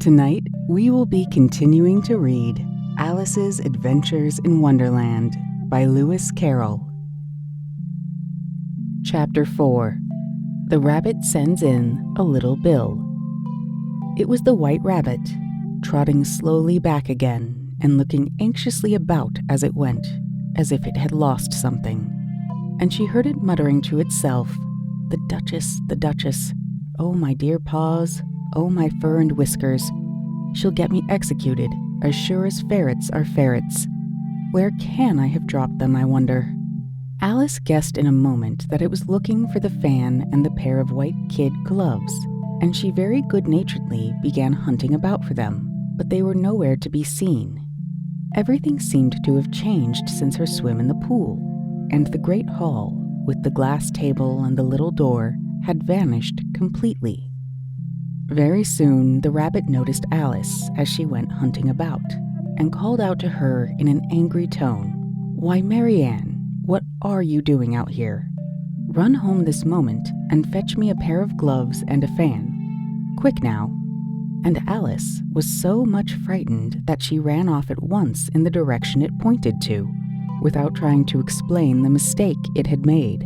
Tonight, we will be continuing to read Alice's Adventures in Wonderland by Lewis Carroll. Chapter 4. The Rabbit Sends in a Little Bill. It was the White Rabbit, trotting slowly back again and looking anxiously about as it went, as if it had lost something. And she heard it muttering to itself, the Duchess, oh my dear paws, oh my fur and whiskers, she'll get me executed, as sure as ferrets are ferrets. Where can I have dropped them, I wonder?" Alice guessed in a moment that it was looking for the fan and the pair of white kid gloves, and she very good-naturedly began hunting about for them, but they were nowhere to be seen. Everything seemed to have changed since her swim in the pool, and the great hall, with the glass table and the little door, had vanished completely. Very soon the rabbit noticed Alice as she went hunting about, and called out to her in an angry tone, "Why, Marianne, what are you doing out here? Run home this moment and fetch me a pair of gloves and a fan. Quick now." And Alice was so much frightened that she ran off at once in the direction it pointed to, without trying to explain the mistake it had made.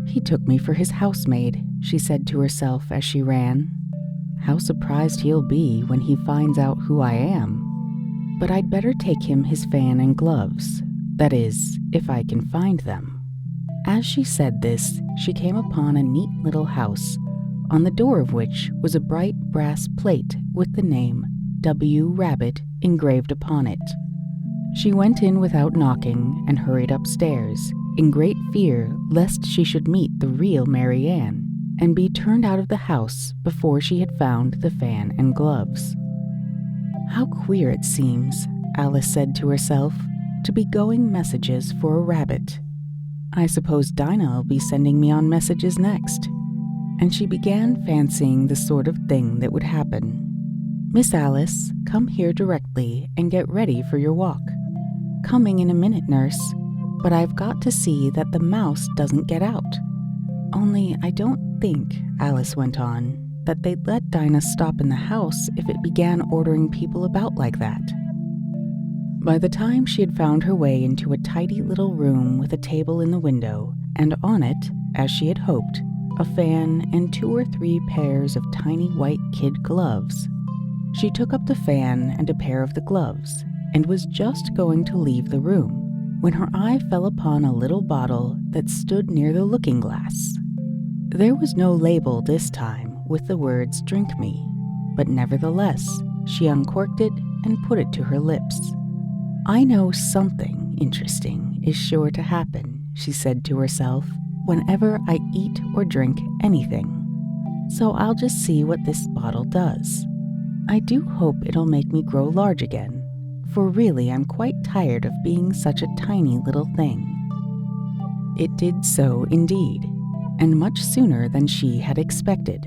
"He took me for his housemaid," she said to herself as she ran. "How surprised he'll be when he finds out who I am. But I'd better take him his fan and gloves, that is, if I can find them." As she said this, she came upon a neat little house, on the door of which was a bright brass plate with the name W. Rabbit engraved upon it. She went in without knocking and hurried upstairs, in great fear lest she should meet the real Marianne and be turned out of the house before she had found the fan and gloves. "How queer it seems," Alice said to herself, "to be going messages for a rabbit. I suppose Dinah'll be sending me on messages next." And she began fancying the sort of thing that would happen. "Miss Alice, come here directly and get ready for your walk." "Coming in a minute, nurse, but I've got to see that the mouse doesn't get out. Only I don't think," Alice went on, "that they'd let Dinah stop in the house if it began ordering people about like that." By the time she had found her way into a tidy little room with a table in the window, and on it, as she had hoped, a fan and 2 or 3 pairs of tiny white kid gloves, she took up the fan and a pair of the gloves, and was just going to leave the room, when her eye fell upon a little bottle that stood near the looking-glass. There was no label this time with the words "Drink me," but nevertheless, she uncorked it and put it to her lips. "I know something interesting is sure to happen," she said to herself, "whenever I eat or drink anything. So I'll just see what this bottle does. I do hope it'll make me grow large again, for really I'm quite tired of being such a tiny little thing." It did so indeed, and much sooner than she had expected.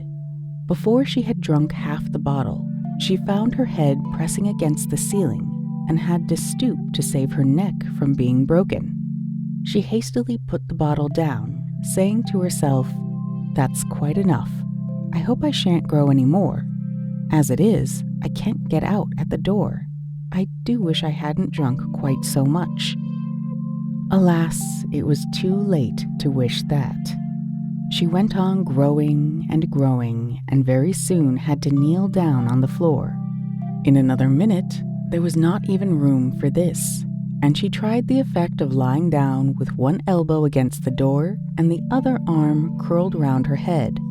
Before she had drunk half the bottle, she found her head pressing against the ceiling and had to stoop to save her neck from being broken. She hastily put the bottle down, saying to herself, "That's quite enough. I hope I shan't grow any more. As it is, I can't get out at the door. I do wish I hadn't drunk quite so much." Alas, it was too late to wish that. She went on growing, and very soon had to kneel down on the floor. In another minute, there was not even room for this, and she tried the effect of lying down with one elbow against the door and the other arm curled round her head.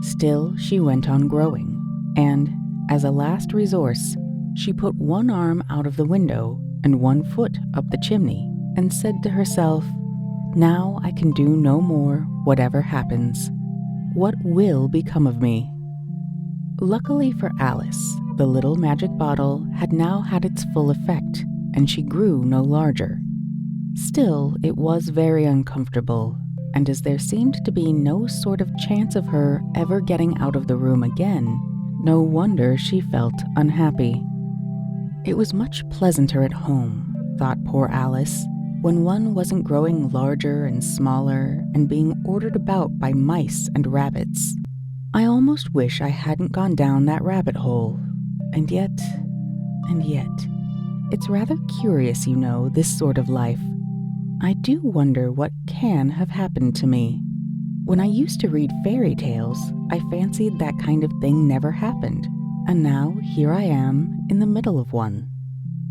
Still, she went on growing, and, as a last resource, she put one arm out of the window and one foot up the chimney, and said to herself, "Now I can do no more, whatever happens. What will become of me?" Luckily for Alice, the little magic bottle had now had its full effect, and she grew no larger. Still, it was very uncomfortable, and as there seemed to be no sort of chance of her ever getting out of the room again, no wonder she felt unhappy. It was much pleasanter at home, thought poor Alice, when one wasn't growing larger and smaller and being ordered about by mice and rabbits. "I almost wish I hadn't gone down that rabbit hole. And yet, it's rather curious, this sort of life. I do wonder what can have happened to me. When I used to read fairy tales, I fancied that kind of thing never happened, and now here I am in the middle of one.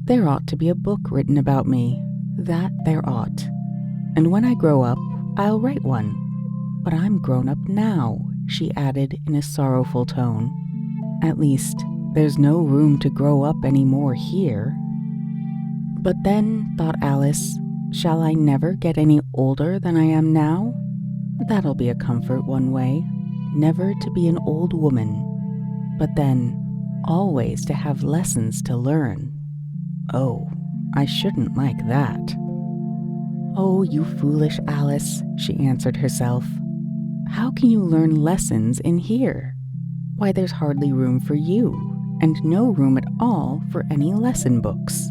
There ought to be a book written about me, that there ought. And when I grow up, I'll write one. But I'm grown up now, she added in a sorrowful tone. At least, there's no room to grow up any more here. But then, thought Alice, shall I never get any older than I am now? That'll be a comfort one way, never to be an old woman. But then, always to have lessons to learn. Oh, I shouldn't like that. Oh, you foolish Alice, she answered herself. How can you learn lessons in here? Why, there's hardly room for you, and no room at all for any lesson books.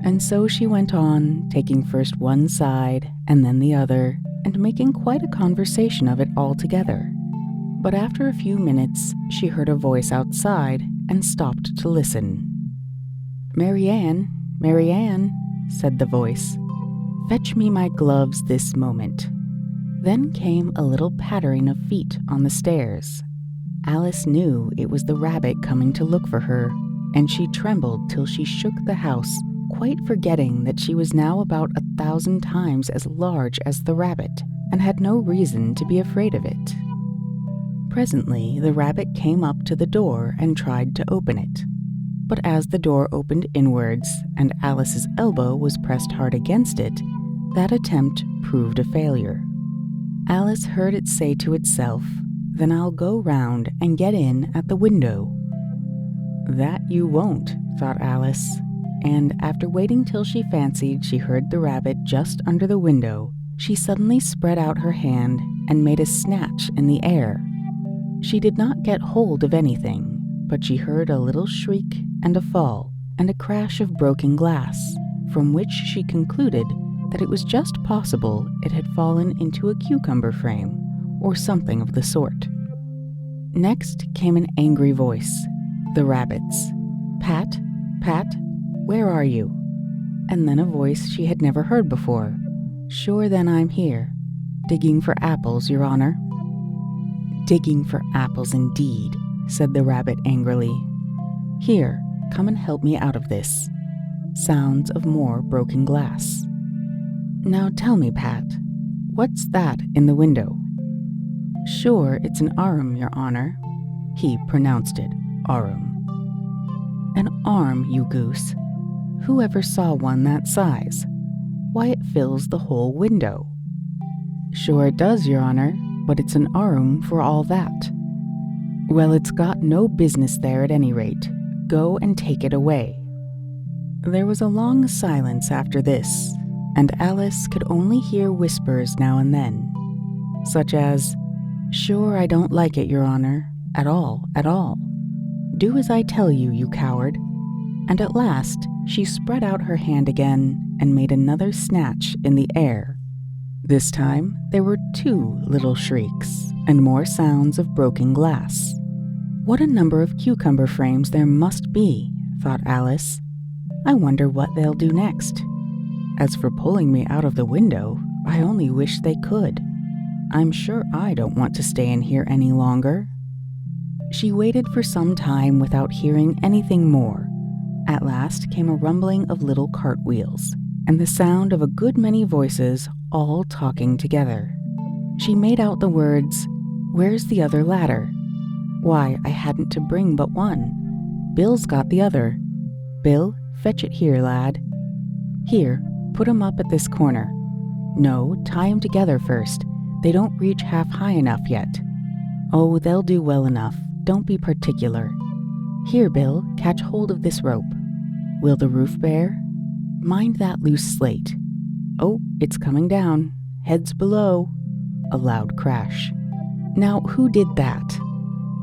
And so she went on, taking first one side and then the other, and making quite a conversation of it altogether. But after a few minutes, she heard a voice outside and stopped to listen. "Marianne, Marianne," said the voice, "fetch me my gloves this moment." Then came a little pattering of feet on the stairs. Alice knew it was the rabbit coming to look for her, and she trembled till she shook the house, quite forgetting that she was now about 1,000 times as large as the rabbit, and had no reason to be afraid of it. Presently, the rabbit came up to the door and tried to open it. But as the door opened inwards, and Alice's elbow was pressed hard against it, that attempt proved a failure. Alice heard it say to itself, "Then I'll go round and get in at the window." "That you won't," thought Alice, and after waiting till she fancied she heard the rabbit just under the window, she suddenly spread out her hand and made a snatch in the air. She did not get hold of anything, but she heard a little shriek and a fall, and a crash of broken glass, from which she concluded that it was just possible it had fallen into a cucumber frame, or something of the sort. Next came an angry voice, the rabbit's. "Pat, Pat, where are you?" And then a voice she had never heard before. "Sure then I'm here. Digging for apples, Your Honor." "Digging for apples indeed," said the rabbit angrily. "Here, come and help me out of this." Sounds of more broken glass. "Now tell me, Pat, what's that in the window?" "Sure, it's an arm, Your Honor." He pronounced it arum. "An arm, you goose. Who ever saw one that size? Why, it fills the whole window." "Sure it does, Your Honor, but it's an arum for all that." "Well, it's got no business there at any rate. Go and take it away." There was a long silence after this, and Alice could only hear whispers now and then, such as, "Sure, I don't like it, Your Honor, at all, at all. Do as I tell you, you coward." And at last she spread out her hand again and made another snatch in the air. This time there were 2 little shrieks and more sounds of broken glass. What a number of cucumber frames there must be, thought Alice. I wonder what they'll do next. As for pulling me out of the window, I only wish they could. I'm sure I don't want to stay in here any longer. She waited for some time without hearing anything more. At last came a rumbling of little cartwheels, and the sound of a good many voices all talking together. She made out the words, "Where's the other ladder? Why, I hadn't to bring but one. Bill's got the other. Bill, fetch it here, lad. Here, put 'em up at this corner. No, tie 'em together first. They don't reach half high enough yet. Oh, they'll do well enough. Don't be particular. Here, Bill, catch hold of this rope. Will the roof bear? Mind that loose slate. Oh, it's coming down. Heads below." A loud crash. Now, who did that?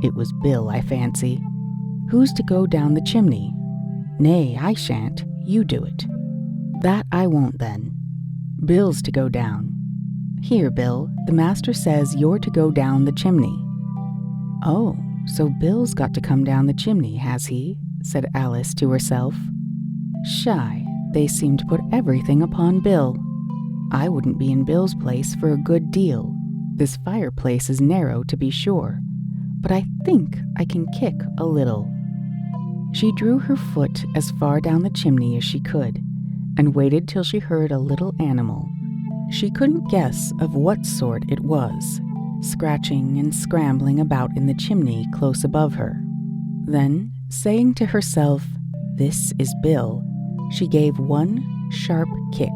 It was Bill, I fancy. Who's to go down the chimney? Nay, I shan't. You do it. That I won't then. Bill's to go down. Here, Bill, the master says you're to go down the chimney. Oh, so Bill's got to come down the chimney, has he?" said Alice to herself. "Shy, they seem to put everything upon Bill. I wouldn't be in Bill's place for a good deal. This fireplace is narrow, to be sure, but I think I can kick a little." She drew her foot as far down the chimney as she could, and waited till she heard a little animal. She couldn't guess of what sort it was, scratching and scrambling about in the chimney close above her. Then, saying to herself, "This is Bill," she gave one sharp kick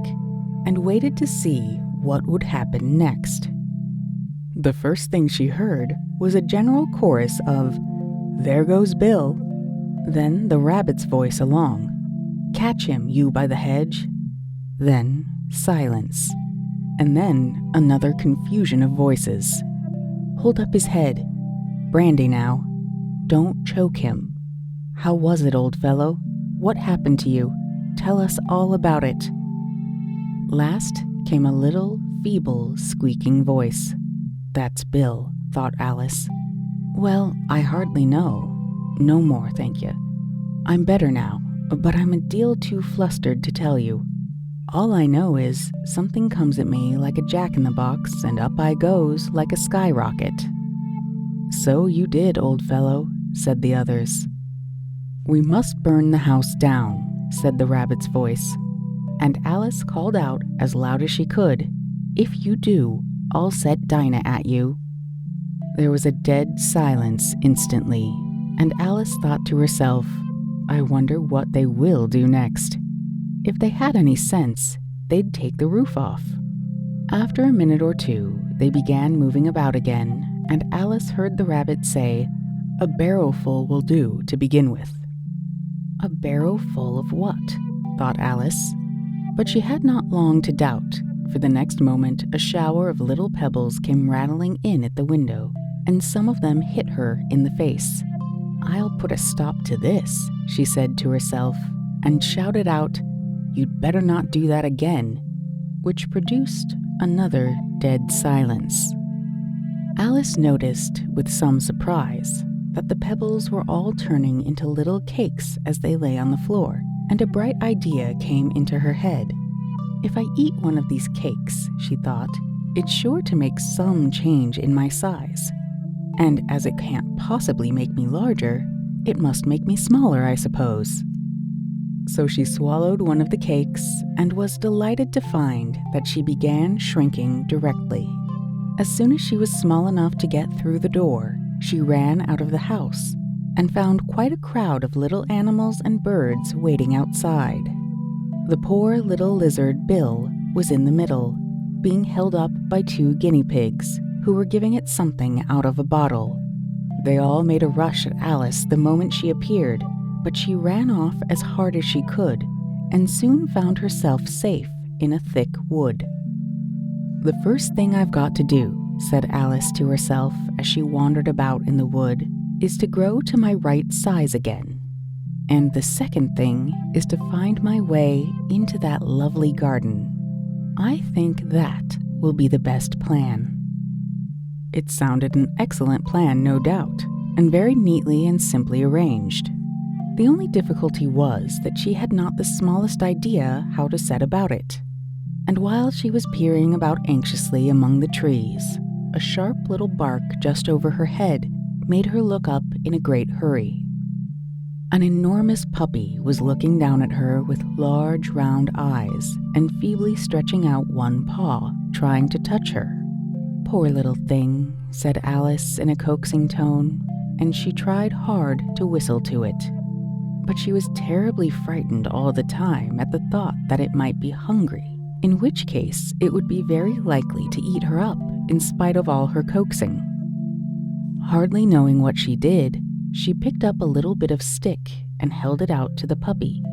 and waited to see what would happen next. The first thing she heard was a general chorus of, "There goes Bill." Then the rabbit's voice along, "Catch him, you by the hedge." Then silence, and then another confusion of voices. "Hold up his head. Brandy now. Don't choke him. How was it, old fellow? What happened to you? Tell us all about it." Last came a little, feeble, squeaking voice. "That's Bill," thought Alice. "Well, I hardly know. No more, thank you. I'm better now, but I'm a deal too flustered to tell you. All I know is something comes at me like a jack-in-the-box, and up I goes like a skyrocket." "So you did, old fellow," said the others. "We must burn the house down," said the rabbit's voice, and Alice called out as loud as she could, "If you do, I'll set Dinah at you." There was a dead silence instantly, and Alice thought to herself, "I wonder what they will do next. If they had any sense, they'd take the roof off." After a minute or two, they began moving about again, and Alice heard the rabbit say, "A barrowful will do to begin with." A barrow full of what? thought Alice. But she had not long to doubt, for the next moment a shower of little pebbles came rattling in at the window, and some of them hit her in the face. "I'll put a stop to this," she said to herself, and shouted out, "You'd better not do that again," which produced another dead silence. Alice noticed, with some surprise, that the pebbles were all turning into little cakes as they lay on the floor, and a bright idea came into her head. "If I eat one of these cakes," she thought, "it's sure to make some change in my size. And as it can't possibly make me larger, it must make me smaller, I suppose." So she swallowed one of the cakes and was delighted to find that she began shrinking directly. As soon as she was small enough to get through the door, she ran out of the house and found quite a crowd of little animals and birds waiting outside. The poor little lizard Bill was in the middle, being held up by 2 guinea pigs who were giving it something out of a bottle. They all made a rush at Alice the moment she appeared, but she ran off as hard as she could and soon found herself safe in a thick wood. "The first thing I've got to do," said Alice to herself as she wandered about in the wood, "is to grow to my right size again. And the second thing is to find my way into that lovely garden. I think that will be the best plan." It sounded an excellent plan, no doubt, and very neatly and simply arranged. The only difficulty was that she had not the smallest idea how to set about it. And while she was peering about anxiously among the trees, a sharp little bark just over her head made her look up in a great hurry. An enormous puppy was looking down at her with large round eyes and feebly stretching out one paw, trying to touch her. "Poor little thing," said Alice in a coaxing tone, and she tried hard to whistle to it. But she was terribly frightened all the time at the thought that it might be hungry, in which case it would be very likely to eat her up in spite of all her coaxing. Hardly knowing what she did, she picked up a little bit of stick and held it out to the puppy,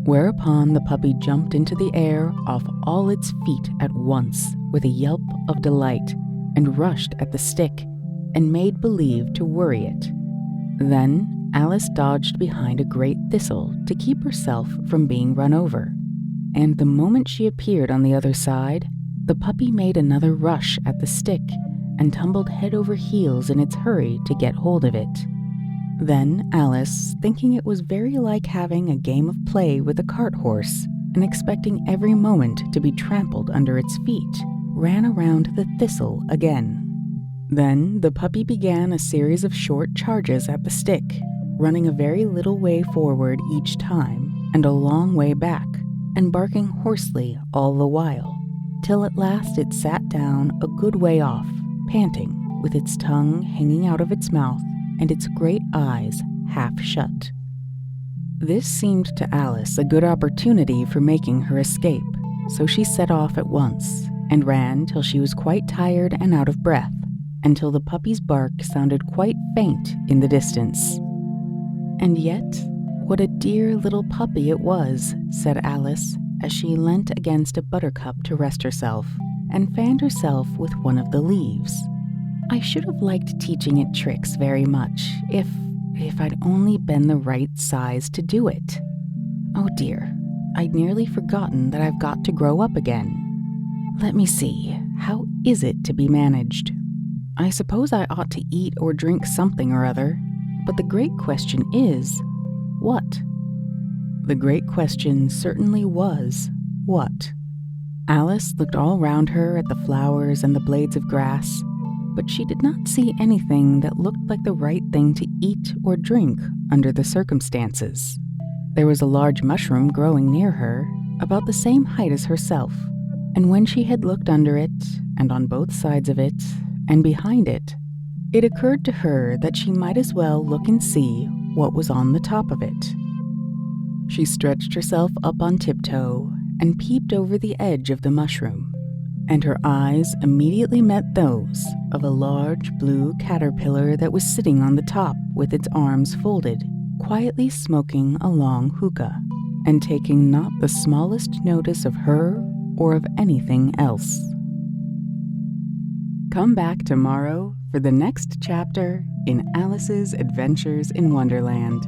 whereupon the puppy jumped into the air off all its feet at once with a yelp of delight and rushed at the stick and made believe to worry it. Then Alice dodged behind a great thistle to keep herself from being run over, and the moment she appeared on the other side, the puppy made another rush at the stick and tumbled head over heels in its hurry to get hold of it. Then Alice, thinking it was very like having a game of play with a cart horse and expecting every moment to be trampled under its feet, ran around the thistle again. Then the puppy began a series of short charges at the stick, running a very little way forward each time and a long way back, and barking hoarsely all the while, till at last it sat down a good way off, panting, with its tongue hanging out of its mouth and its great eyes half shut. This seemed to Alice a good opportunity for making her escape, so she set off at once and ran till she was quite tired and out of breath, until the puppy's bark sounded quite faint in the distance. And yet, what a dear little puppy it was, said Alice, as she leant against a buttercup to rest herself, and fanned herself with one of the leaves. I should have liked teaching it tricks very much, if I'd only been the right size to do it. Oh dear, I'd nearly forgotten that I've got to grow up again. Let me see, how is it to be managed? I suppose I ought to eat or drink something or other, but the great question is, what? The great question certainly was, what? Alice looked all round her at the flowers and the blades of grass, but she did not see anything that looked like the right thing to eat or drink under the circumstances. There was a large mushroom growing near her, about the same height as herself, and when she had looked under it, and on both sides of it, and behind it, it occurred to her that she might as well look and see what was on the top of it. She stretched herself up on tiptoe and peeped over the edge of the mushroom, and her eyes immediately met those of a large blue caterpillar that was sitting on the top with its arms folded, quietly smoking a long hookah, and taking not the smallest notice of her or of anything else. Come back tomorrow for the next chapter in Alice's Adventures in Wonderland.